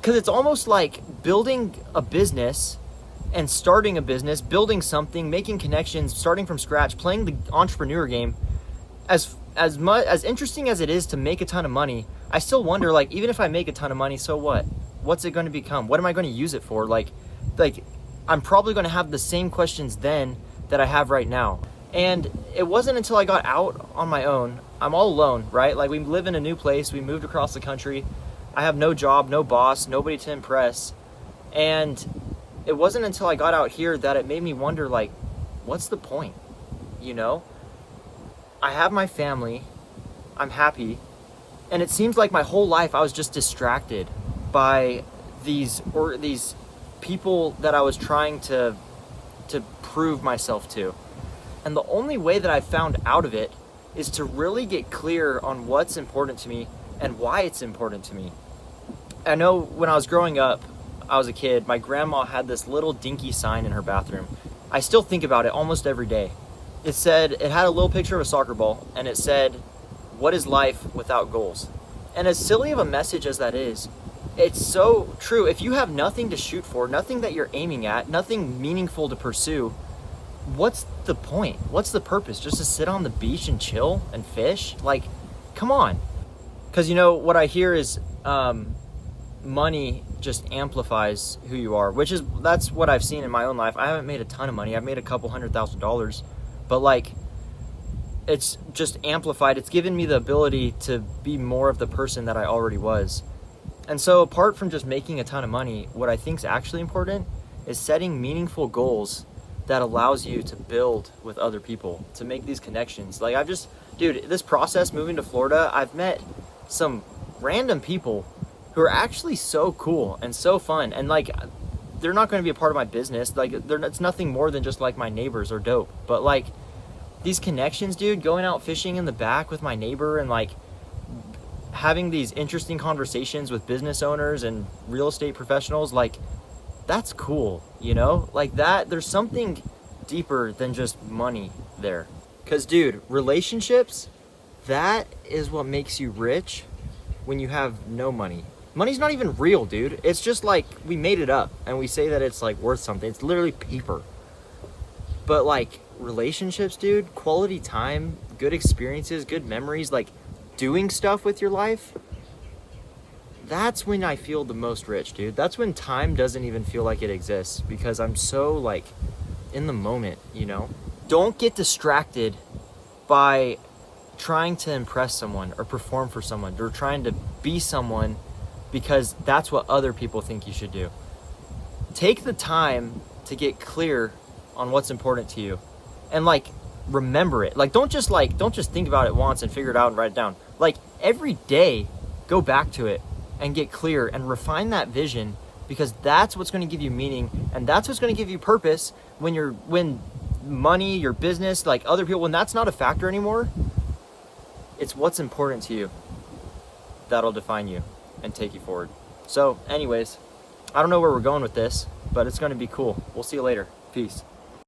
Because it's almost like building a business and starting a business, building something, making connections, starting from scratch, playing the entrepreneur game. As interesting as it is to make a ton of money, I still wonder, like, even if I make a ton of money, so what? What's it going to become? What am I going to use it for? Like I'm probably going to have the same questions then that I have right now. And it wasn't until I got out on my own. I'm all alone, right? Like, we live in a new place. We moved across the country. I have no job, no boss, nobody to impress. And it wasn't until I got out here that it made me wonder, like, what's the point? You know? I have my family. I'm happy. And it seems like my whole life I was just distracted by these people that I was trying to prove myself to. And the only way that I found out of it is to really get clear on what's important to me and why it's important to me. I know when I was growing up, I was a kid, my grandma had this little dinky sign in her bathroom. I still think about it almost every day. It had a little picture of a soccer ball, and it said, "What is life without goals?" And as silly of a message as that is, it's so true. If you have nothing to shoot for, nothing that you're aiming at, nothing meaningful to pursue, what's the point? What's the purpose? Just to sit on the beach and chill and fish? Like, come on. Because, you know, what I hear is money just amplifies who you are, that's what I've seen in my own life. I haven't made a ton of money. I've made a couple $100,000, but like, it's just amplified. It's given me the ability to be more of the person that I already was. And so apart from just making a ton of money, what I think is actually important is setting meaningful goals that allows you to build with other people, to make these connections. Like, dude, this process moving to Florida, I've met some random people who are actually so cool and so fun. And like, they're not going to be a part of my business. Like, it's nothing more than just like my neighbors are dope. But like, these connections, dude, going out fishing in the back with my neighbor and like having these interesting conversations with business owners and real estate professionals, like, that's cool, you know? Like, that, there's something deeper than just money there. Because, dude, relationships, that is what makes you rich when you have no money. Money's not even real, dude. It's just like, we made it up and we say that it's like worth something. It's literally paper. But like, relationships, dude, quality time, good experiences, good memories, like doing stuff with your life, that's when I feel the most rich, dude. That's when time doesn't even feel like it exists, because I'm so like in the moment, you know? Don't get distracted by trying to impress someone or perform for someone or trying to be someone, because that's what other people think you should do. Take the time to get clear on what's important to you and like remember it. Like, don't just think about it once and figure it out and write it down. Like, every day, go back to it and get clear and refine that vision, because that's what's going to give you meaning, and that's what's going to give you purpose when money, your business, like other people, when that's not a factor anymore. It's what's important to you that'll define you and take you forward. So anyways, I don't know where we're going with this, but it's going to be cool. We'll see you later. Peace.